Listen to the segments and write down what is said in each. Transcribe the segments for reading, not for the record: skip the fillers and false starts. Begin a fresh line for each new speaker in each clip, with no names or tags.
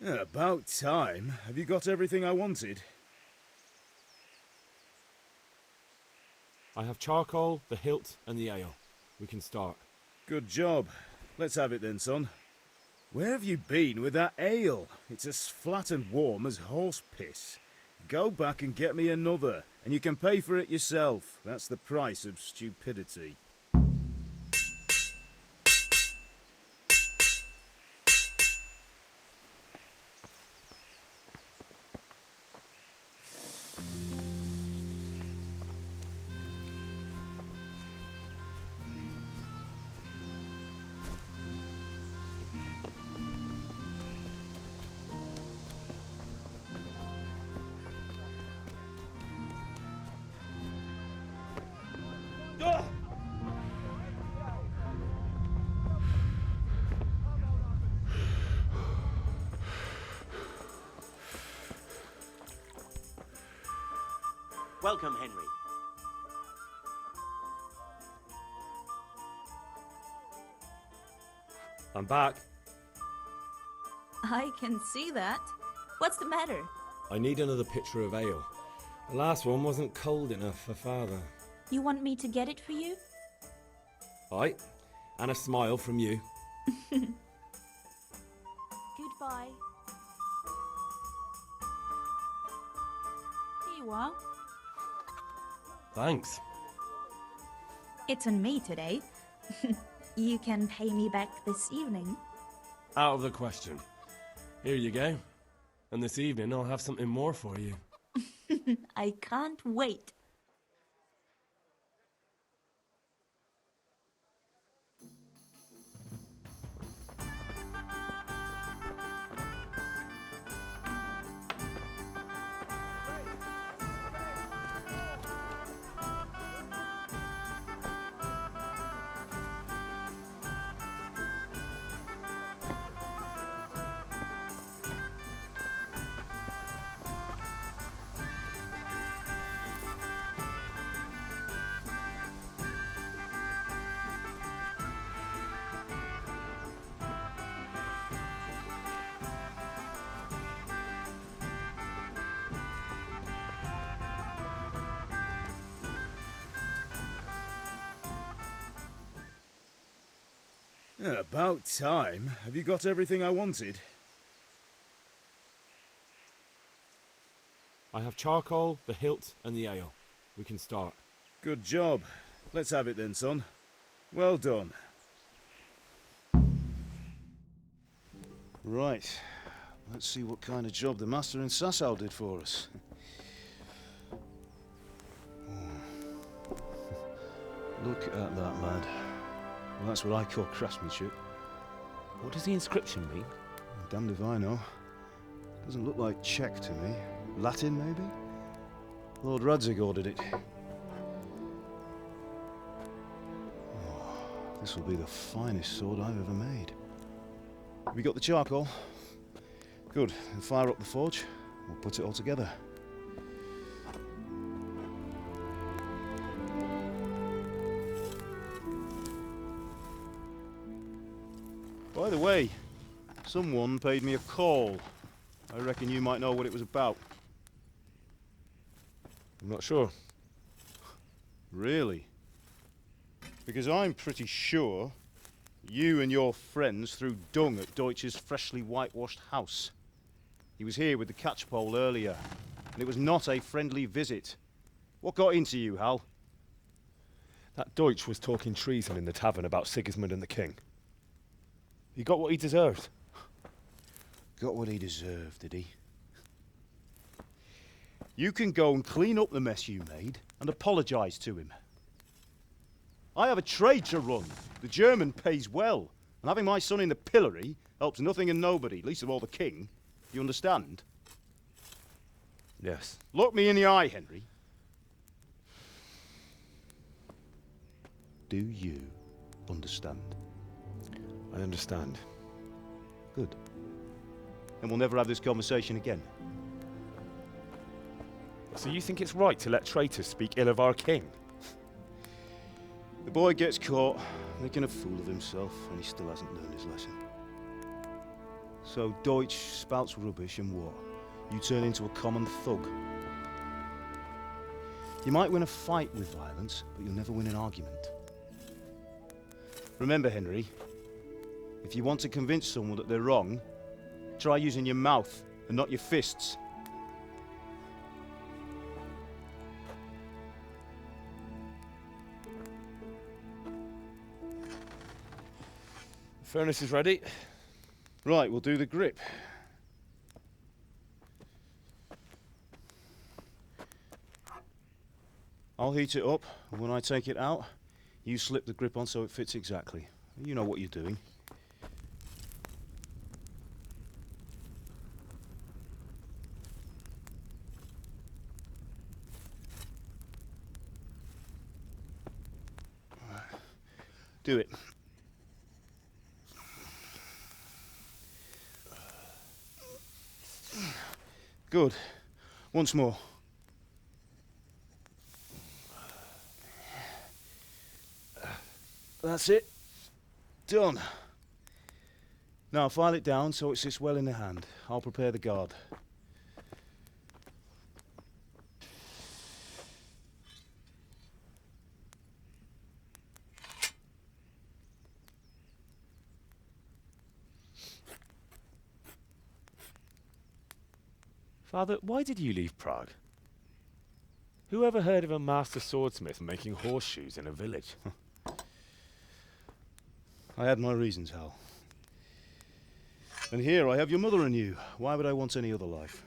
About time. Have you got everything I wanted?
I have charcoal, the hilt, and the ale. We can start.
Good job. Let's have it then, son. Where have you been with that ale? It's as flat and warm as horse piss. Go back and get me another, and you can pay for it yourself. That's the price of stupidity.
Welcome, Henry.
I'm back.
I can see that. What's the matter?
I need another pitcher of ale. The last one wasn't cold enough for father.
You want me to get it for you?
Aye, and a smile from you.
Goodbye. Here you are.
Thanks.
It's on me today. You can pay me back this evening.
Out of the question. Here you go. And this evening I'll have something more for you.
I can't wait.
About time. Have you got everything I wanted?
I have charcoal, the hilt, and the ale. We can start.
Good job. Let's have it then, son. Well done. Right. Let's see what kind of job the master in Sasau did for us. Look at that, lad. Well, that's what I call craftsmanship.
What does the inscription mean?
Damned if I know. Doesn't look like Czech to me. Latin, maybe? Lord Radzig ordered it. Oh, this will be the finest sword I've ever made. Have you got the charcoal? Good. Then fire up the forge. We'll put it all together. By the way, someone paid me a call. I reckon you might know what it was about.
I'm not sure.
Really? Because I'm pretty sure you and your friends threw dung at Deutsch's freshly whitewashed house. He was here with the catchpole earlier, and it was not a friendly visit. What got into you, Hal?
That Deutsch was talking treason in the tavern about Sigismund and the king. He got what he deserved.
Got what he deserved, did he? You can go and clean up the mess you made and apologise to him. I have a trade to run. The German pays well, and having my son in the pillory helps nothing and nobody, least of all the king. You understand?
Yes.
Look me in the eye, Henry. Do you understand?
I understand.
Good. Then we'll never have this conversation again.
So you think it's right to let traitors speak ill of our king?
The boy gets caught, making a fool of himself, and he still hasn't learned his lesson. So Deutsch spouts rubbish and what? You turn into a common thug. You might win a fight with violence, but you'll never win an argument. Remember, Henry, if you want to convince someone that they're wrong, try using your mouth and not your fists.
The furnace is ready.
Right, we'll do the grip. I'll heat it up, and when I take it out, you slip the grip on so it fits exactly. You know what you're doing. Do it. Good. Once more. That's it. Done. Now file it down so it sits well in the hand. I'll prepare the guard.
Father, why did you leave Prague? Who ever heard of a master swordsmith making horseshoes in a village?
I had my reasons, Hal. And here I have your mother and you. Why would I want any other life?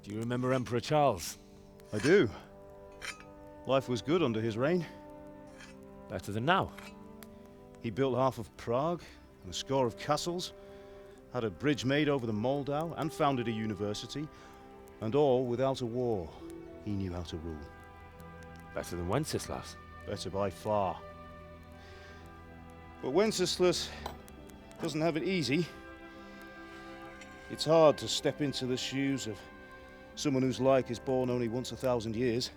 Do you remember Emperor Charles?
I do. Life was good under his reign.
Better than now.
He built half of Prague and a score of castles, had a bridge made over the Moldau, and founded a university, and all without a war. He knew how to rule.
Better than Wenceslas.
Better by far. But Wenceslas doesn't have it easy. It's hard to step into the shoes of someone whose like is born only once 1,000 years.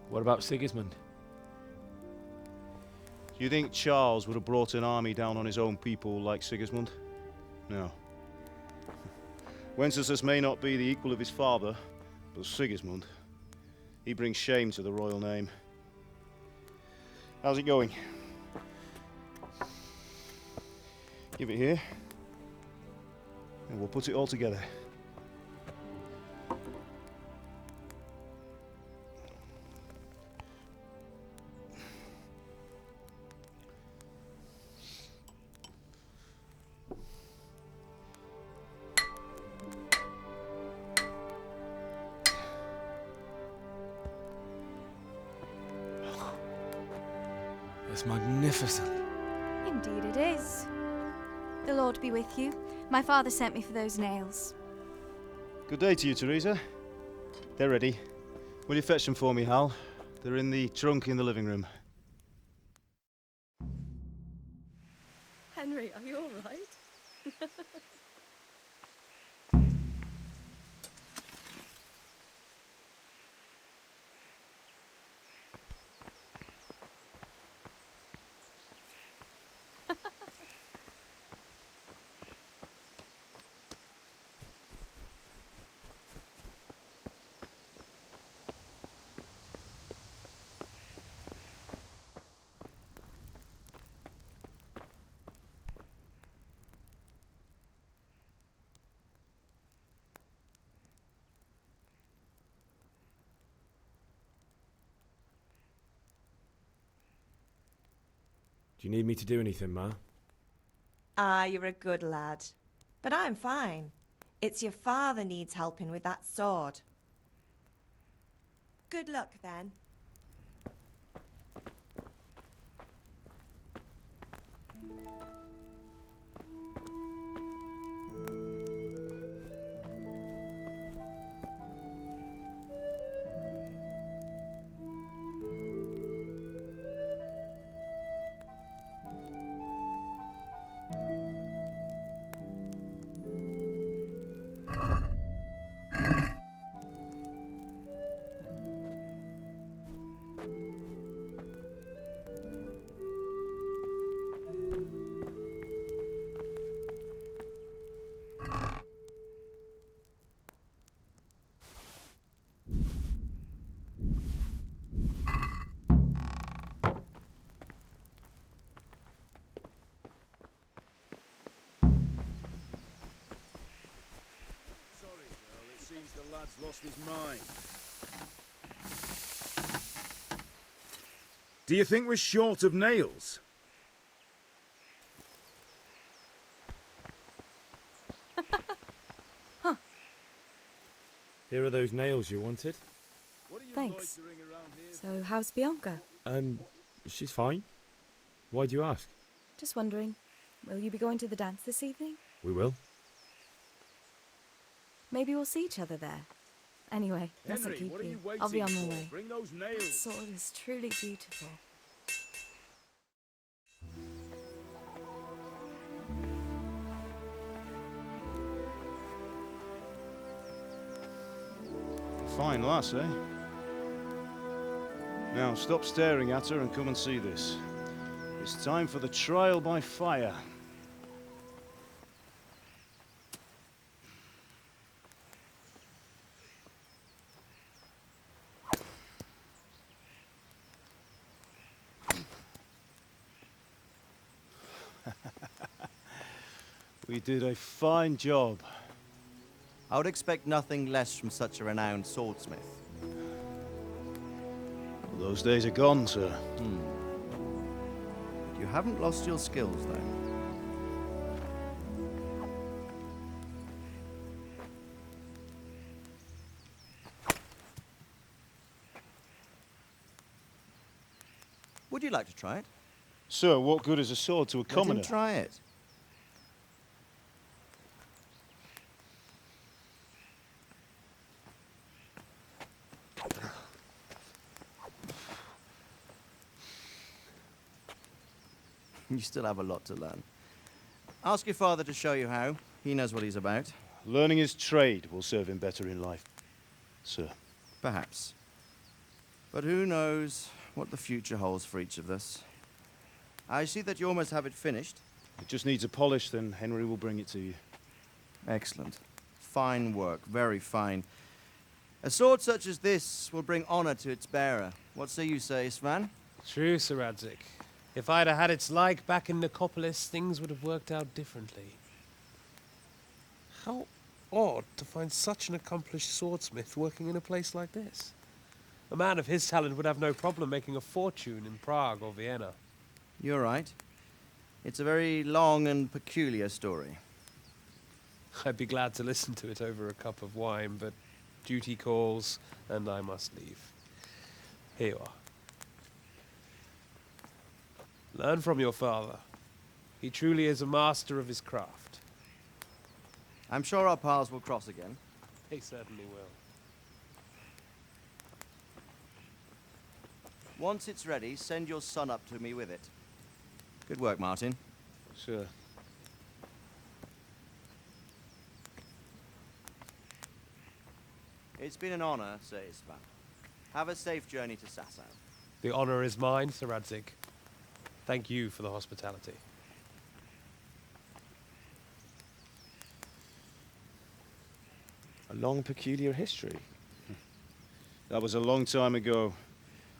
What about Sigismund?
Do you think Charles would have brought an army down on his own people like Sigismund? No. Wenceslas may not be the equal of his father, but Sigismund, he brings shame to the royal name. How's it going? Give it here, and we'll put it all together.
It's magnificent.
Indeed it is. The Lord be with you. My father sent me for those nails.
Good day to you, Teresa. They're ready. Will you fetch them for me, Hal? They're in the trunk in the living room.
Henry, are you all right?
Do you need me to do anything, Ma?
Ah, you're a good lad. But I'm fine. It's your father needs helping with that sword. Good luck, then.
The lad's lost his mind. Do you think we're short of nails?
Here are those nails you wanted.
Thanks. So, how's Bianca?
She's fine. Why do you ask?
Just wondering, will you be going to the dance this evening?
We will.
Maybe we'll see each other there. Anyway, mustn't keep you. I'll be on my way.
Bring those
That
nails.
sword is truly beautiful.
Fine lass, eh? Now stop staring at her and come and see this. It's time for the trial by fire. We did a fine job.
I would expect nothing less from such a renowned swordsmith.
Those days are gone, sir.
You haven't lost your skills, though. Would you like to try it?
Sir, what good is a sword to a
Let him
commoner?
try it. You still have a lot to learn. Ask your father to show you how. He knows what he's about.
Learning his trade will serve him better in life, sir.
Perhaps. But who knows what the future holds for each of us. I see that you almost have it finished.
It just needs a polish, then Henry will bring it to you.
Excellent. Fine work, very fine. A sword such as this will bring honor to its bearer. What say you, Svan?
True, Sir Radzik. If I'd have had its like back in Nicopolis, things would have worked out differently. How odd to find such an accomplished swordsmith working in a place like this. A man of his talent would have no problem making a fortune in Prague or Vienna.
You're right. It's a very long and peculiar story.
I'd be glad to listen to it over a cup of wine, but duty calls, and I must leave. Here you are. Learn from your father. He truly is a master of his craft.
I'm sure our paths will cross again.
He certainly will.
Once it's ready, send your son up to me with it. Good work, Martin.
Sir.
It's been an honor, Sir Isvan. Have a safe journey to Sasau.
The honor is mine, Sir Radzik. Thank you for the hospitality.
A long, peculiar history.
That was a long time ago.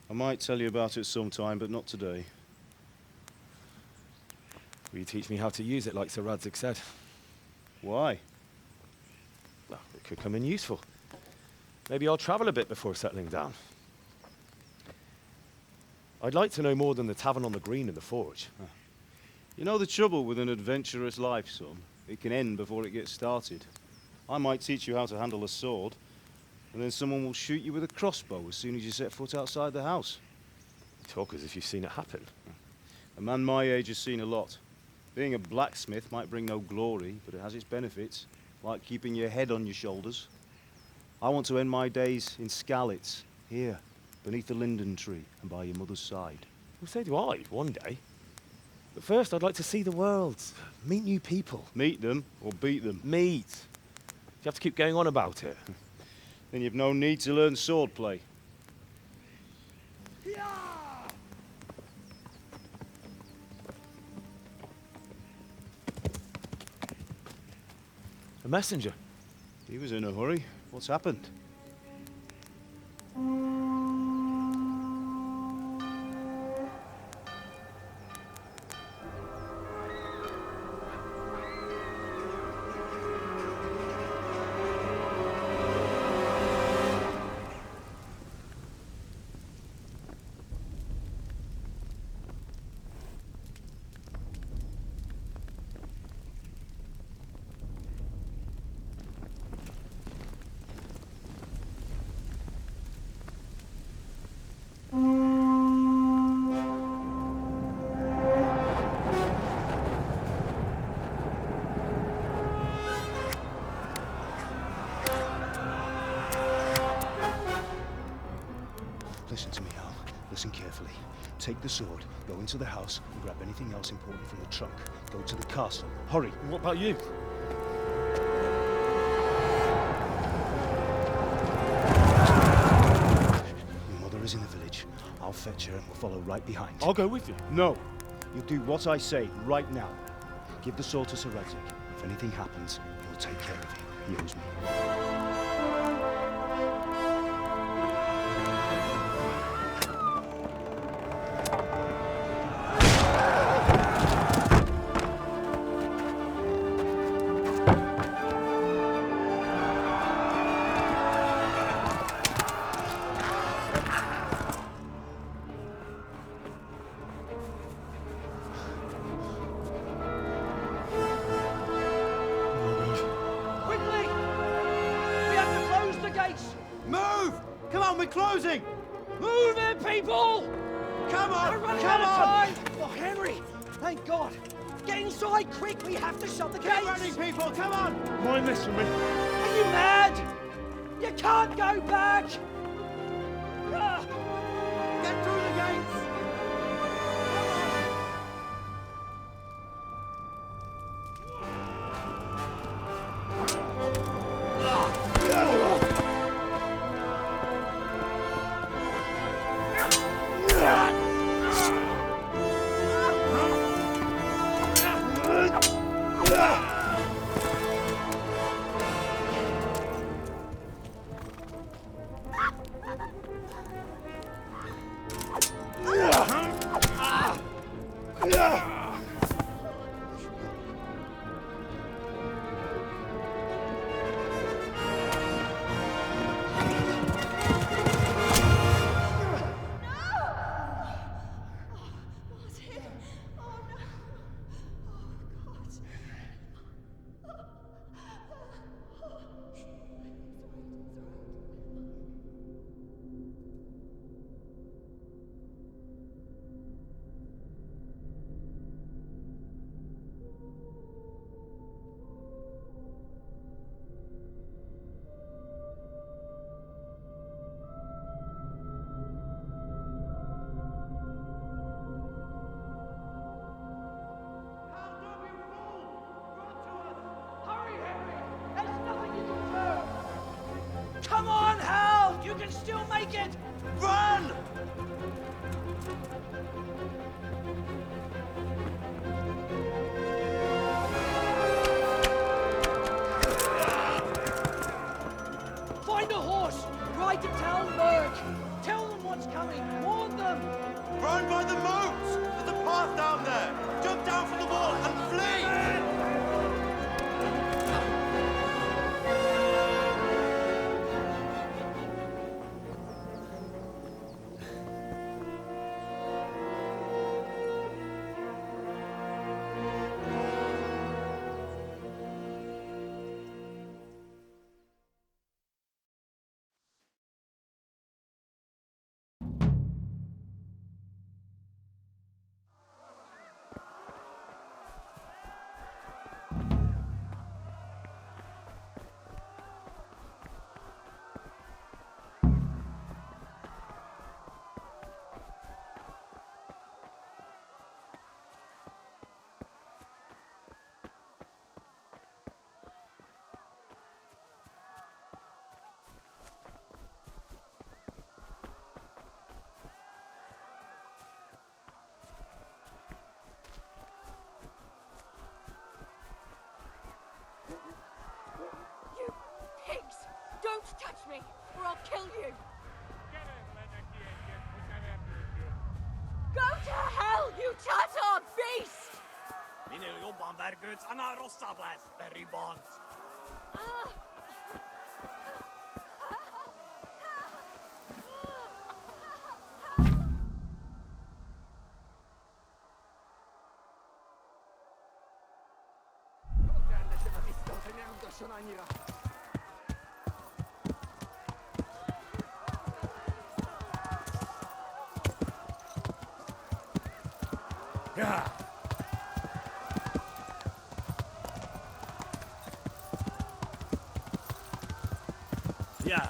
I might tell you about it sometime, but not today.
Will you teach me how to use it like Sir Radzik said?
Why?
Well, it could come in useful. Maybe I'll travel a bit before settling down. I'd like to know more than the tavern on the green and the forge.
You know the trouble with an adventurous life, son? It can end before it gets started. I might teach you how to handle a sword, and then someone will shoot you with a crossbow as soon as you set foot outside the house.
You talk as if you've seen it happen.
A man my age has seen a lot. Being a blacksmith might bring no glory, but it has its benefits, like keeping your head on your shoulders. I want to end my days in Skalitz, here, beneath the linden tree and by your mother's side.
Well, so do I, one day. But first, I'd like to see the world, meet new people.
Meet them or beat them.
Meet. Do you have to keep going on about it?
Then you've no need to learn swordplay.
A messenger.
He was in a hurry. What's happened? Take the sword, go into the house, and grab anything else important from the trunk. Go to the castle. Hurry!
What about you?
Your mother is in the village. I'll fetch her and we'll follow right behind.
I'll go with you.
No! You'll do what I say right now. Give the sword to Sir Isaac. If anything happens, he'll take care of you. He owes me.
Quickly! We have to close the gates!
Move! Come on, we're closing!
Move it, people!
Come on!
We're running
Come
out of
on!
time! Oh, Henry! Thank God! Get inside, quick! We have to shut the gates!
Get running, people! Come on!
Mind this for me.
Are you mad? You can't go back! Ah!
Get through the gates!
Come on, Hal! You can still make it!
Run!
Find a horse! Ride to Talmberg! Tell them what's coming! Warn them!
Run by the moat! There's a path down there! Jump down from the wall and flee!
You pigs! Don't touch me, or I'll kill you! Go to hell, you Tatar beast!
Yeah. Yeah.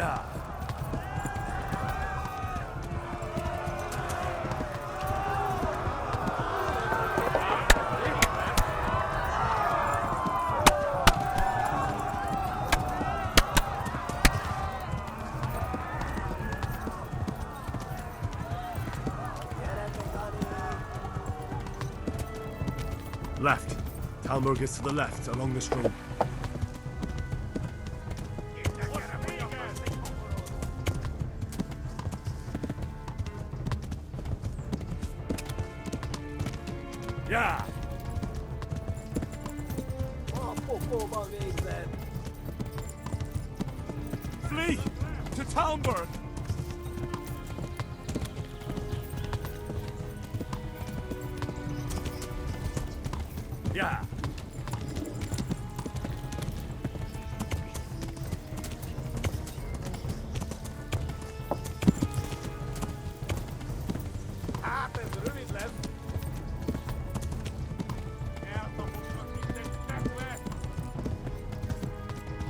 Yeah. Left. Talmberg is to the left, along the stream. Yeah! Flee! To Talmberg! Yeah!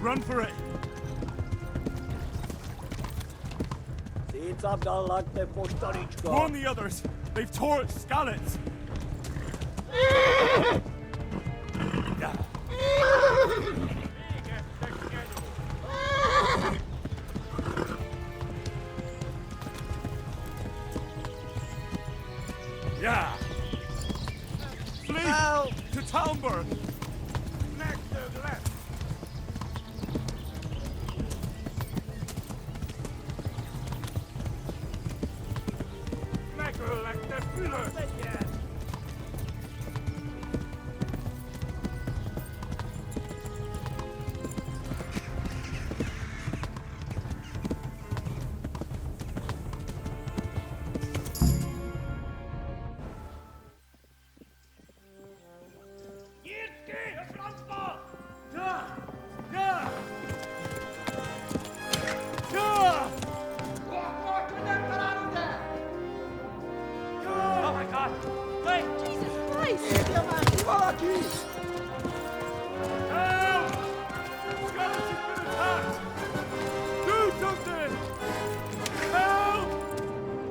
Run for it! Warn the others! They've torched Skalitz! Yeah. Yeah! Flee! Help! To Talmberg! Next to the left!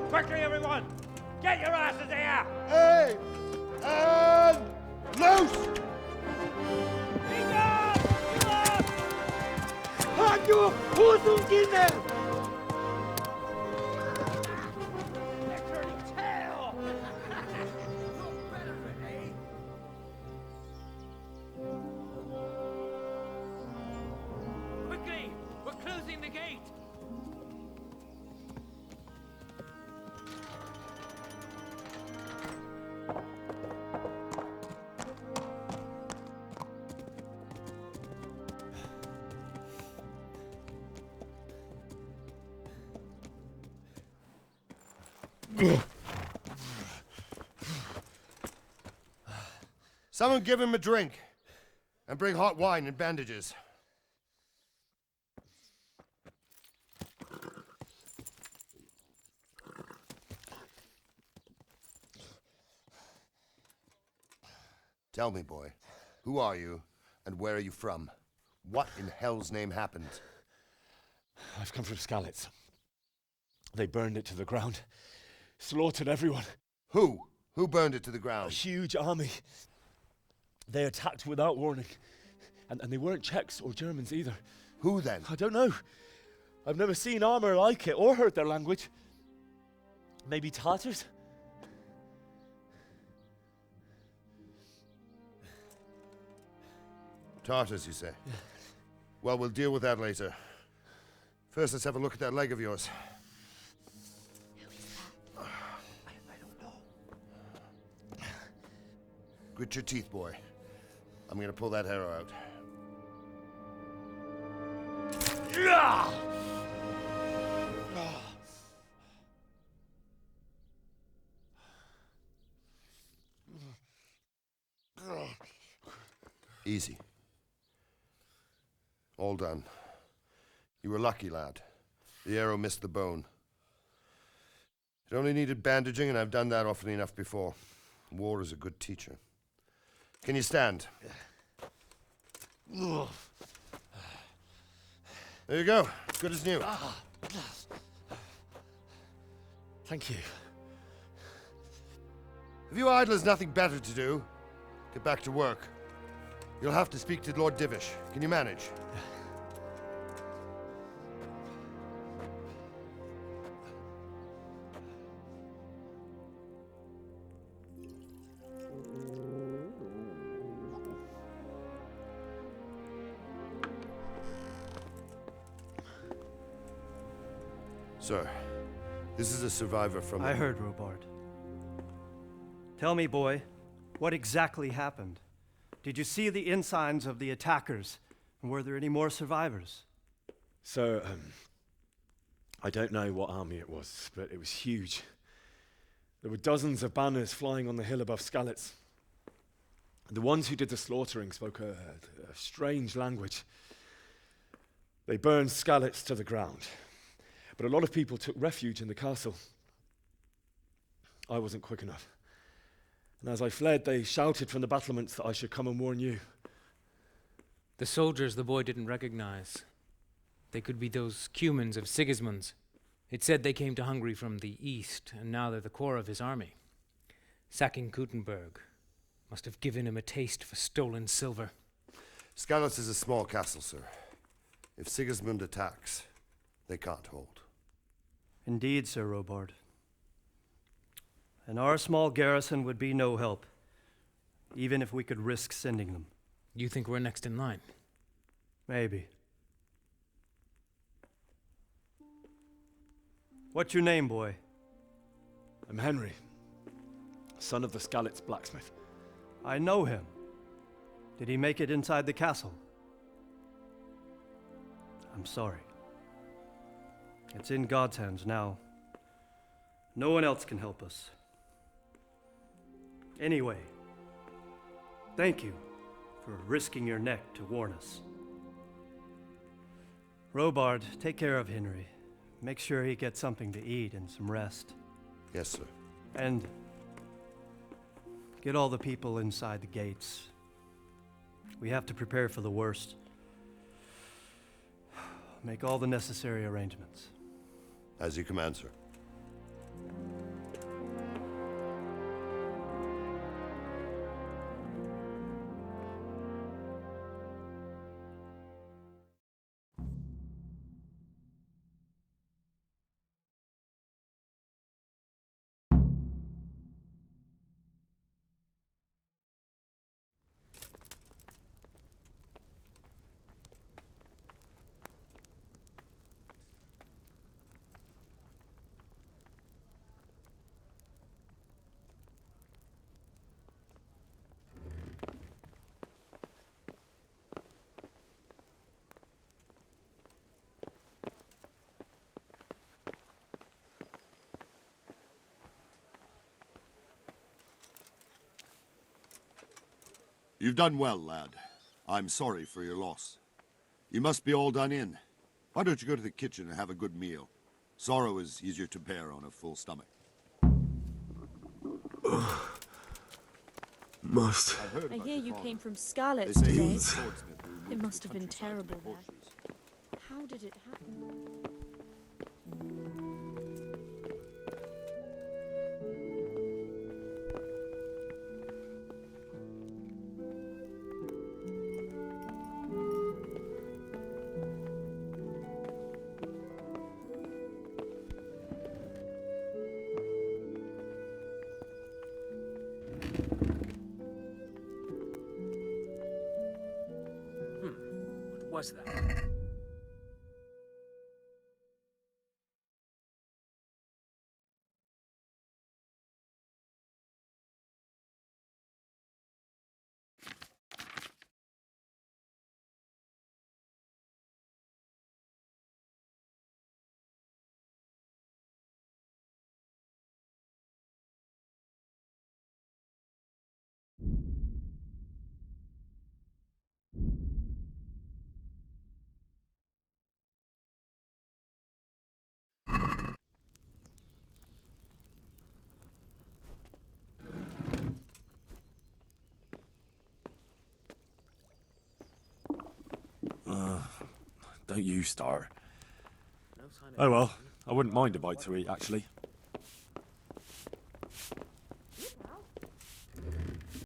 Quickly, everyone! Get your asses here!
Hey! And loose!
Hajo, Hosungine! They're turning tail! Look better, eh? Quickly! We're closing the gate!
Someone give him a drink. And bring hot wine and bandages. Tell me, boy, who are you and where are you from? What in hell's name happened?
I've come from Skalitz. They burned it to the ground. Slaughtered everyone.
Who? Who burned it to the
A
ground?
huge army. They attacked without warning. And they weren't Czechs or Germans either.
Who then?
I don't know. I've never seen armor like it or heard their language. Maybe Tatars?
Tartars, you say? Yeah. Well, we'll deal with that later. First, let's have a look at that leg of yours.
I don't know.
Grit your teeth, boy. I'm gonna pull that arrow out. Easy. All done. You were lucky, lad. The arrow missed the bone. It only needed bandaging, and I've done that often enough before. War is a good teacher. Can you stand? There you go. Good as new.
Thank you.
If you idlers nothing better to do, get back to work. You'll have to speak to Lord Divish. Can you manage? Sir, this is a survivor from...
I heard, Robard. Tell me, boy, what exactly happened? Did you see the ensigns of the attackers? And were there any more survivors?
So, I don't know what army it was, but it was huge. There were dozens of banners flying on the hill above Skalitz. The ones who did the slaughtering spoke a strange language. They burned Skalitz to the ground. But a lot of people took refuge in the castle. I wasn't quick enough. And as I fled, they shouted from the battlements that I should come and warn you.
The soldiers the boy didn't recognize. They could be those Cumans of Sigismund's. It said they came to Hungary from the east, and now they're the core of his army. Sacking Gutenberg must have given him a taste for stolen silver.
Skalitz is a small castle, sir. If Sigismund attacks, they can't hold.
Indeed, Sir Robard. And our small garrison would be no help, even if we could risk sending them.
You think we're next in line?
Maybe. What's your name, boy?
I'm Henry, son of the Skalitz blacksmith.
I know him. Did he make it inside the castle? I'm sorry. It's in God's hands now. No one else can help us. Anyway, thank you for risking your neck to warn us. Robard, take care of Henry. Make sure he gets something to eat and some rest.
Yes, sir.
And get all the people inside the gates. We have to prepare for the worst. Make all the necessary arrangements.
As you command, sir.
You've done well, lad. I'm sorry for your loss. You must be all done in. Why don't you go to the kitchen and have a good meal? Sorrow is easier to bear on a full stomach.
Must.
I hear you came from Skalitz
They say
today.
you're the swordsmith who
It
moved
must
the
have been
countryside
terrible
with
there.
horses.
How did it happen?
What was that?
Don't you start. Oh well, I wouldn't mind a bite to eat, actually.